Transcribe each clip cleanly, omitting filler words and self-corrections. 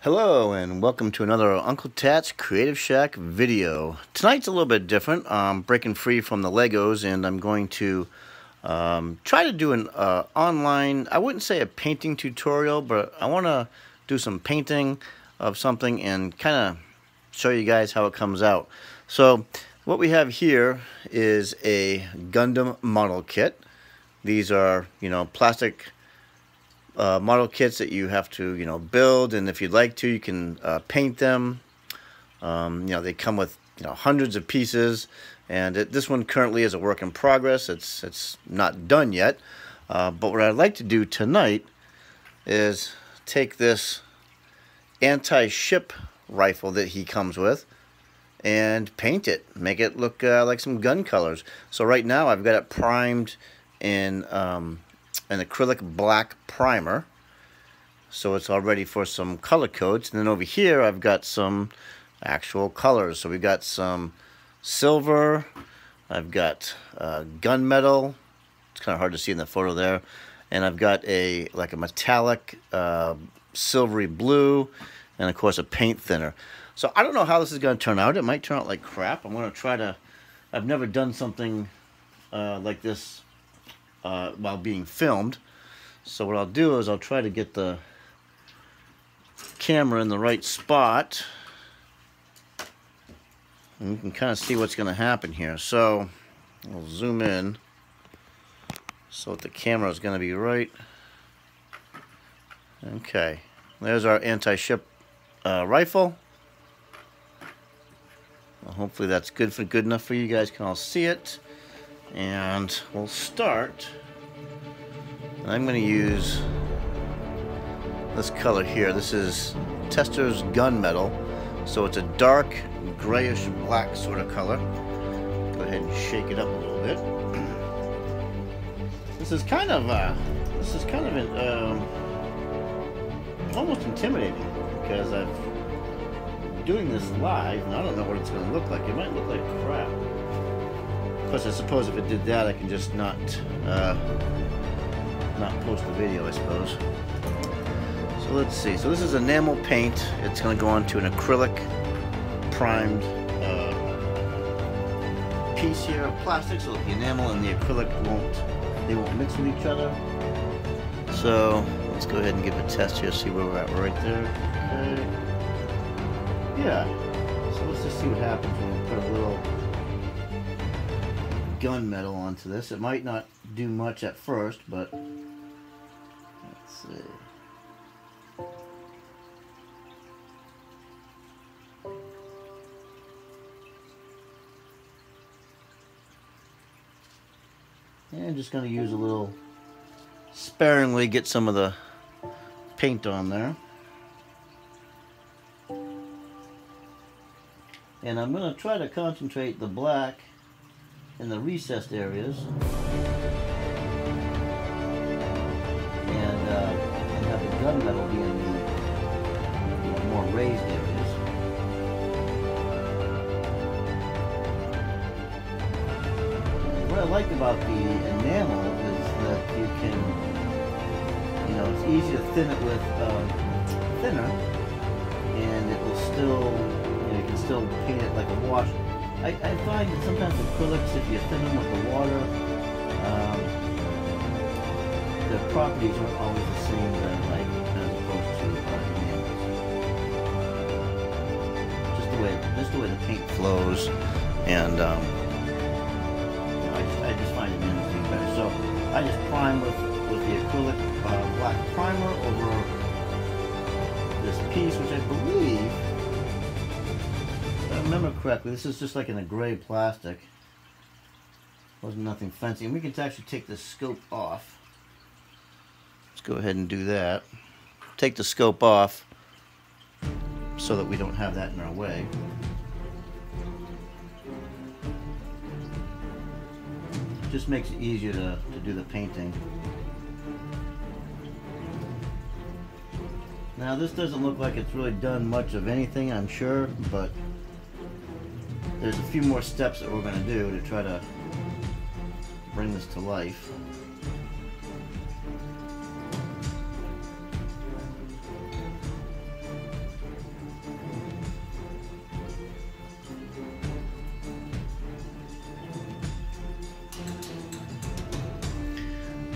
Hello and welcome to another Uncle Tat's Creative Shack video. Tonight's a little bit different. I'm breaking free from the Legos and I'm going to try to do an online, I wouldn't say a painting tutorial, but I want to do some painting of something and kind of show you guys how it comes out. So what we have here is a Gundam model kit. These are, plastic model kits that you have to, build, and if you'd like to, you can paint them. They come with, hundreds of pieces, and this one currently is a work in progress. It's not done yet, but what I'd like to do tonight is take this anti-ship rifle that he comes with and paint it, make it look like some gun colors. So right now I've got it primed in an acrylic black primer, so it's all ready for some color coats. And then over here I've got some actual colors. So we've got some silver, I've got gunmetal, it's kind of hard to see in the photo there, and I've got a metallic silvery blue, and of course a paint thinner. So I don't know how this is going to turn out. It might turn out like crap. I'm going to try to, I've never done something like this while being filmed. So what I'll do is I'll try to get the camera in the right spot, and you can kind of see what's going to happen here. So I'll zoom in so that the camera is going to be right. Okay, there's our anti-ship rifle. Well, hopefully that's good enough for you guys can all see it. And we'll start. And I'm going to use this color here. This is Tester's Gunmetal. So it's a dark grayish black sort of color. Go ahead and shake it up a little bit. This is kind of almost intimidating, because I'm doing this live and I don't know what it's going to look like. It might look like crap. Plus, I suppose if it did that, I can just not post the video, I suppose. So let's see. So this is enamel paint. It's going to go onto an acrylic primed piece here of plastic, so that the enamel and the acrylic won't mix with each other. So let's go ahead and give a test here. See where we're at. We're right there. Okay. Yeah. So let's just see what happens when we put a little gunmetal onto this. It might not do much at first, but let's see. And I'm just going to use a little sparingly, get some of the paint on there. And I'm going to try to concentrate the black in the recessed areas, and have the gunmetal be in the more raised areas. And what I like about the enamel is that you can, it's easy to thin it with thinner, and it will still, you can still paint it like a wash. I find that sometimes acrylics, if you thin them with the water, the properties aren't always the same that I like, as opposed to enamels. Just the way the paint flows, and I just find enamels to be better. So I just prime with the acrylic black primer over this piece, which I believe, if I remember correctly, this is just like in a gray plastic. Wasn't nothing fancy. And we can actually take the scope off. Let's go ahead and do that. Take the scope off so that we don't have that in our way. Just makes it easier to do the painting. Now this doesn't look like it's really done much of anything, I'm sure, but there's a few more steps that we're going to do to try to bring this to life.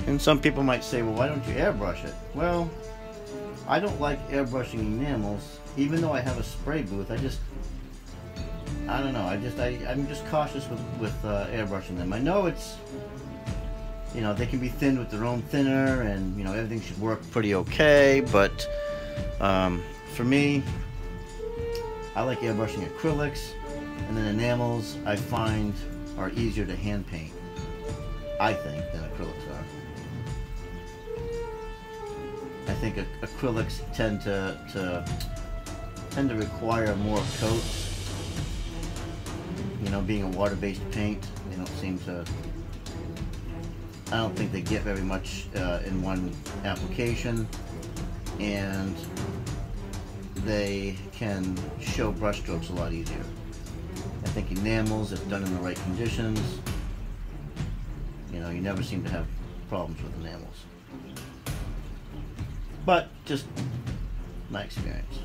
And some people might say, well, why don't you airbrush it? Well, I don't like airbrushing enamels, even though I have a spray booth. I don't know. I'm just cautious with airbrushing them. I know it's, you know, they can be thinned with their own thinner, and you know everything should work pretty okay. But for me, I like airbrushing acrylics, and then enamels I find are easier to hand paint, I think, than acrylics are. I think acrylics tend to require more coats. You know, being a water-based paint, they don't seem to. I don't think they get very much in one application, and they can show brush strokes a lot easier. I think enamels, if done in the right conditions, you know, you never seem to have problems with enamels. But just my experience.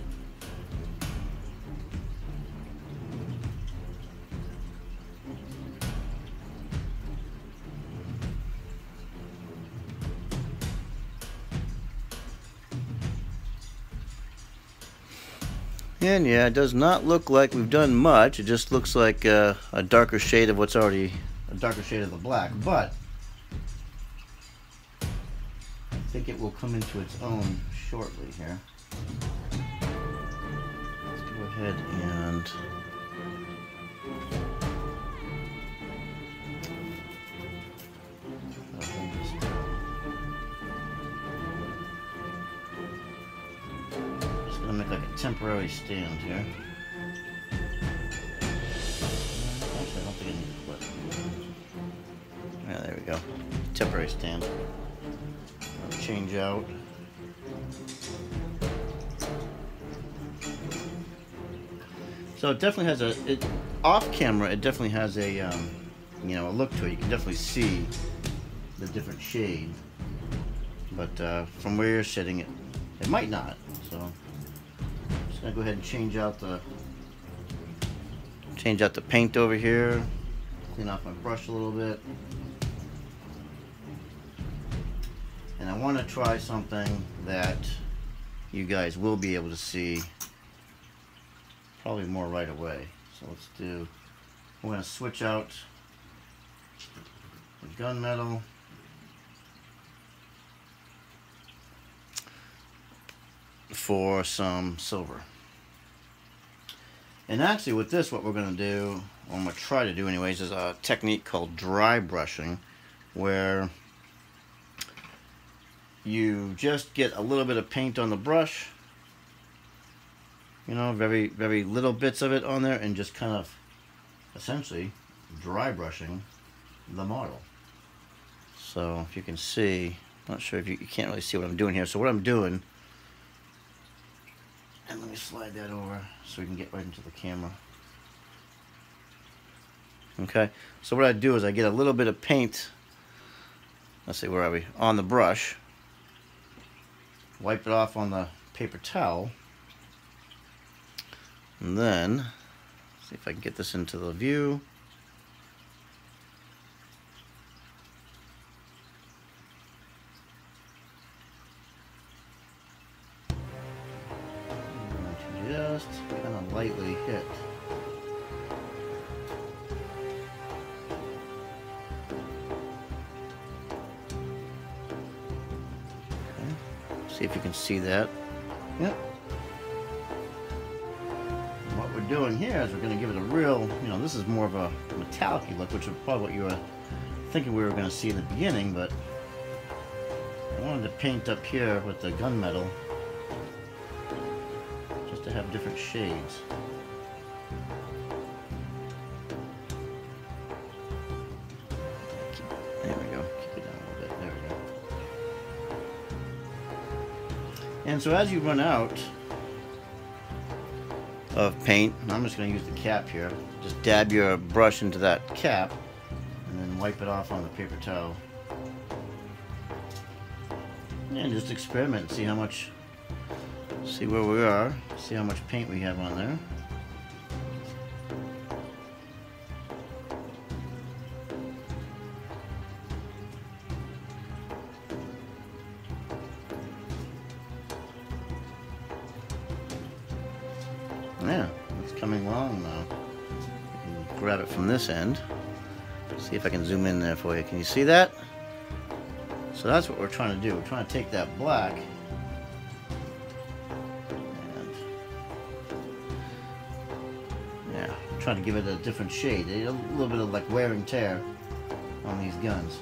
And yeah, it does not look like we've done much. It just looks like a darker shade of what's already a darker shade of the black. But I think it will come into its own shortly here. Let's go ahead and make like a temporary stand here. Actually, I don't think I need to flip. Yeah, there we go. Temporary stand. I'll change out. So it definitely has off camera. It definitely has a, you know, a look to it. You can definitely see the different shade. But from where you're sitting, it might not. So. I'm gonna go ahead and change out the paint over here, clean off my brush a little bit, and I want to try something that you guys will be able to see probably more right away. So we're gonna switch out the gunmetal. For some silver. And actually with this, what we're going to do, what I'm going to try to do anyways, is a technique called dry brushing, where you just get a little bit of paint on the brush, you know, very, very little bits of it on there, and just kind of essentially dry brushing the model. So if you can see, I'm not sure if you can't really see what I'm doing here. So what I'm doing, and let me slide that over so we can get right into the camera. Okay, so what I do is I get a little bit of paint, let's see, where are we? On the brush. Wipe it off on the paper towel. And then, see if I can get this into the view. Just kind of lightly hit. Okay. See if you can see that. Yep. And what we're doing here is we're going to give it a real, you know, this is more of a metallic look, which is probably what you were thinking we were going to see in the beginning, but I wanted to paint up here with the gunmetal to have different shades. There we go. Keep it down a little bit. There we go. And so as you run out of paint, and I'm just going to use the cap here, just dab your brush into that cap and then wipe it off on the paper towel. And just experiment and see how much, see where we are, see how much paint we have on there. Yeah, it's coming along now. Grab it from this end. See if I can zoom in there for you. Can you see that? So that's what we're trying to do. We're trying to take that black and yeah, trying to give it a different shade. A little bit of like wear and tear on these guns.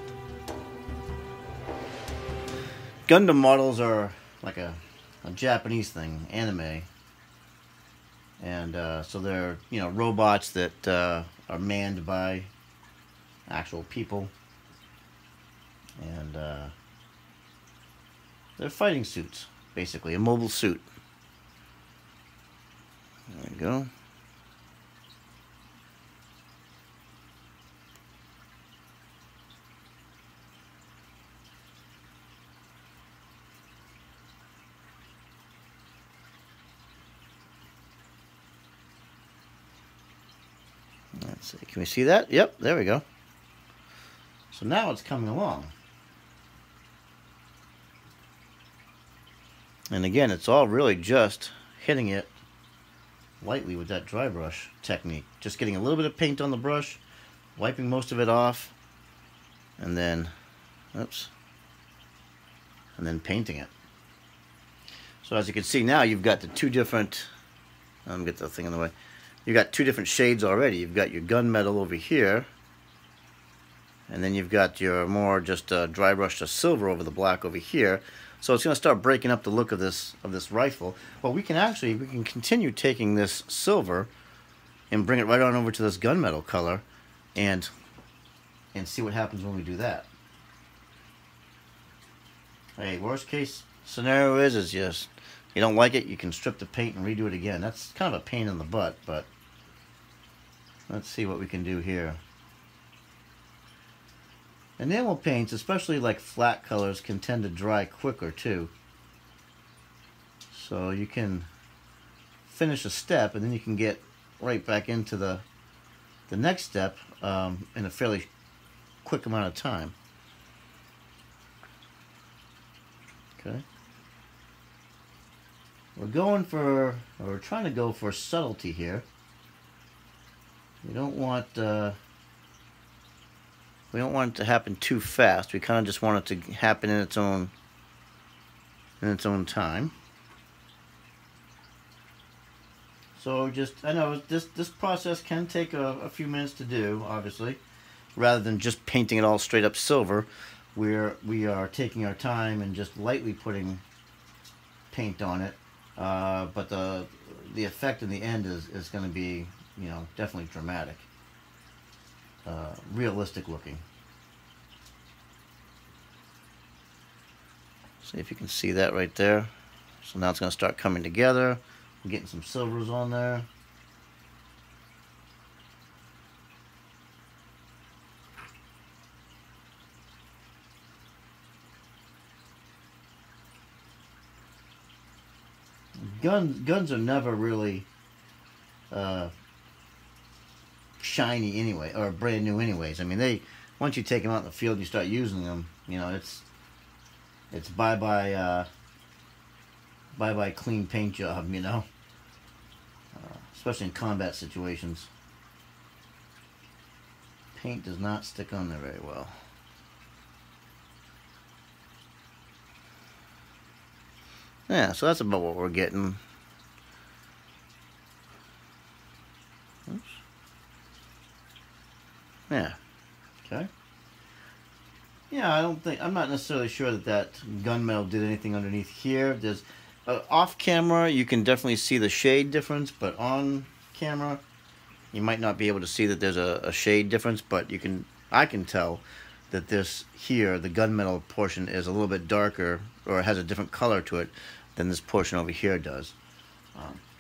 Gundam models are like a Japanese thing, anime. And so they're, you know, robots that are manned by actual people. And they're fighting suits, basically, a mobile suit. There we go. Let's see, can we see that? Yep, there we go. So now it's coming along. And again, it's all really just hitting it lightly with that dry brush technique. Just getting a little bit of paint on the brush, wiping most of it off, and then, oops, and then painting it. So as you can see now, you've got the two different, let me get the thing in the way. You've got two different shades already. You've got your gunmetal over here, and then you've got your more just dry brush to silver over the black over here. So it's going to start breaking up the look of this rifle. Well, we can continue taking this silver and bring it right on over to this gunmetal color, and see what happens when we do that. Hey, worst case scenario is just you don't like it, you can strip the paint and redo it again. That's kind of a pain in the butt, but let's see what we can do here. Enamel paints, especially like flat colors, can tend to dry quicker too. So you can finish a step and then you can get right back into the next step in a fairly quick amount of time. Okay. We're trying to go for subtlety here. We don't want it to happen too fast. We kind of just want it to happen in its own time. So I know this process can take a few minutes to do, obviously. Rather than just painting it all straight up silver, we are taking our time and just lightly putting paint on it. But the effect in the end is going to be, you know, definitely dramatic. Realistic looking. See if you can see that right there. So now it's going to start coming together. I'm getting some silvers on there. Guns are never really shiny anyway, or brand new anyways. I mean, once you take them out in the field and you start using them, you know, it's bye-bye clean paint job, you know, especially in combat situations. Paint does not stick on there very well. Yeah, so that's about what we're getting. Oops. Yeah. Okay. Yeah, I'm not necessarily sure that gunmetal did anything underneath here. There's off camera, you can definitely see the shade difference, but on camera, you might not be able to see that there's a shade difference, but I can tell that this here, the gunmetal portion, is a little bit darker, or has a different color to it than this portion over here does.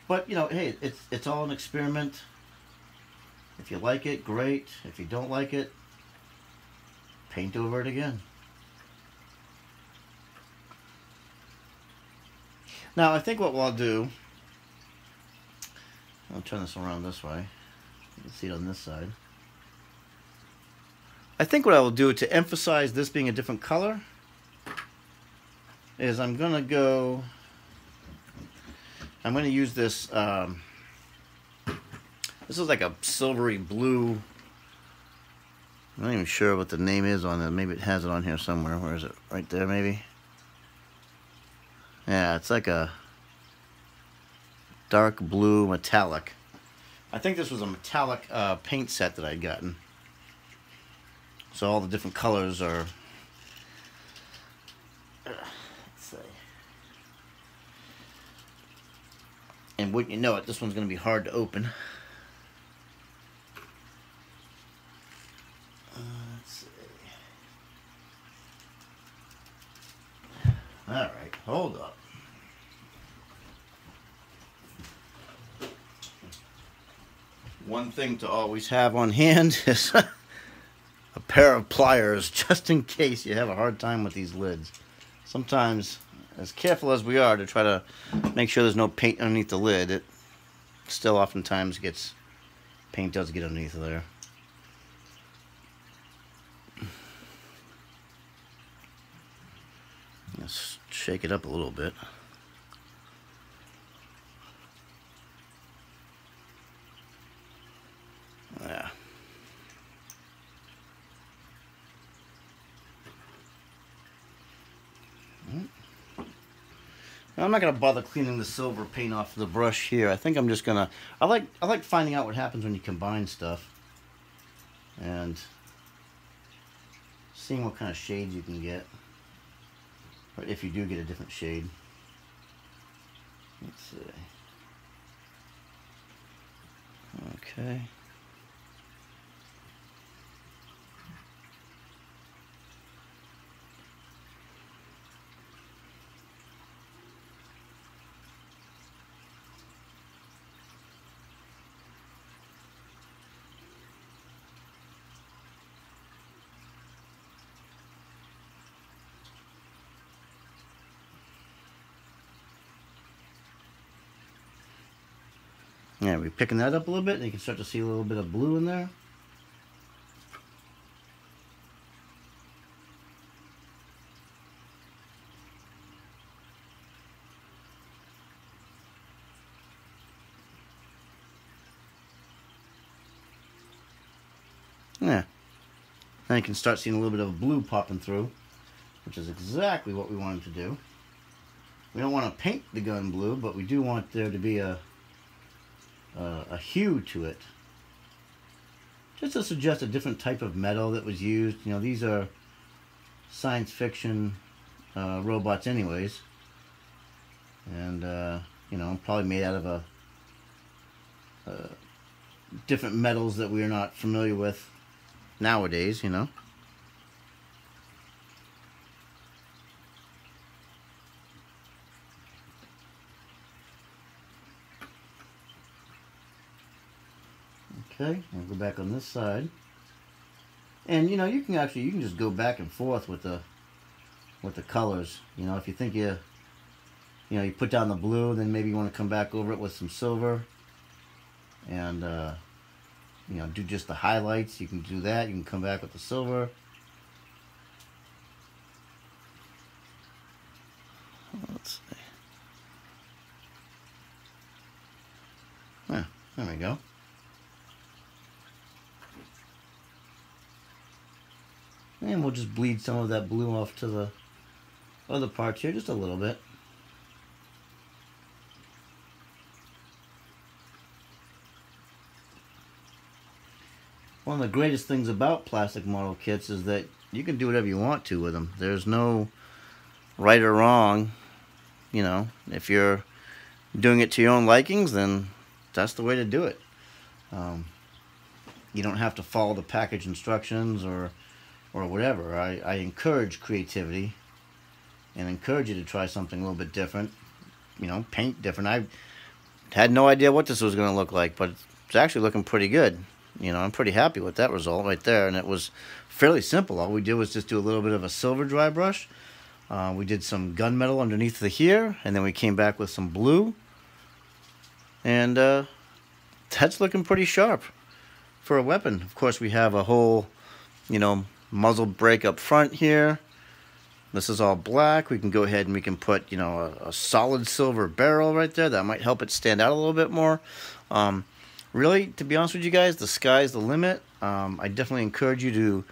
But you know, hey, it's all an experiment. If you like it, great. If you don't like it, paint over it again. Now I think what we'll do, I'll turn this around this way. You can see it on this side. I think what I will do to emphasize this being a different color is I'm going to use this This is like a silvery blue. I'm not even sure what the name is on it. Maybe it has it on here somewhere. Where is it? Right there, maybe? Yeah, it's like a dark blue metallic. I think this was a metallic paint set that I'd gotten. So all the different colors are... let's see. And wouldn't you know it, this one's going to be hard to open. Let's see. Alright, hold up. One thing to always have on hand is a pair of pliers, just in case you have a hard time with these lids. Sometimes, as careful as we are to try to make sure there's no paint underneath the lid, it still oftentimes gets, paint does get underneath of there. Let's shake it up a little bit. Yeah. Now, I'm not gonna bother cleaning the silver paint off the brush here. I think I'm just gonna. I like finding out what happens when you combine stuff, and seeing what kind of shades you can get, or if you do get a different shade. Let's see. Okay. Yeah, we're picking that up a little bit, and you can start to see a little bit of blue in there. Yeah. Now you can start seeing a little bit of blue popping through, which is exactly what we wanted to do. We don't want to paint the gun blue, but we do want there to be a hue to it, just to suggest a different type of metal that was used. You know, these are science fiction robots anyways, and you know, probably made out of a different metals that we are not familiar with nowadays, you know. Okay, I'll go back on this side, and you know, you can just go back and forth with the colors. You know, if you think you put down the blue, then maybe you want to come back over it with some silver, and you know, do just the highlights. You can do that. You can come back with the silver. Let's see. Yeah, there we go. And we'll just bleed some of that blue off to the other parts here, just a little bit. One of the greatest things about plastic model kits is that you can do whatever you want to with them. There's no right or wrong. You know, if you're doing it to your own likings, then that's the way to do it. You don't have to follow the package instructions or whatever. I encourage creativity and encourage you to try something a little bit different. You know, paint different. I had no idea what this was going to look like, but it's actually looking pretty good. You know, I'm pretty happy with that result right there, and it was fairly simple. All we did was just do a little bit of a silver dry brush. We did some gunmetal underneath the here, and then we came back with some blue, and that's looking pretty sharp for a weapon. Of course, we have a whole, you know, muzzle brake up front here. This is all black. We can go ahead and we can put, you know, a solid silver barrel right there. That might help it stand out a little bit more. really, to be honest with you guys, the sky's the limit. I definitely encourage you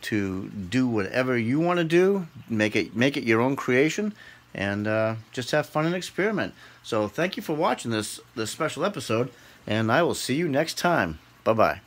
to do whatever you want to do. Make it your own creation, and just have fun and experiment. So thank you for watching this special episode, and I will see you next time. Bye bye.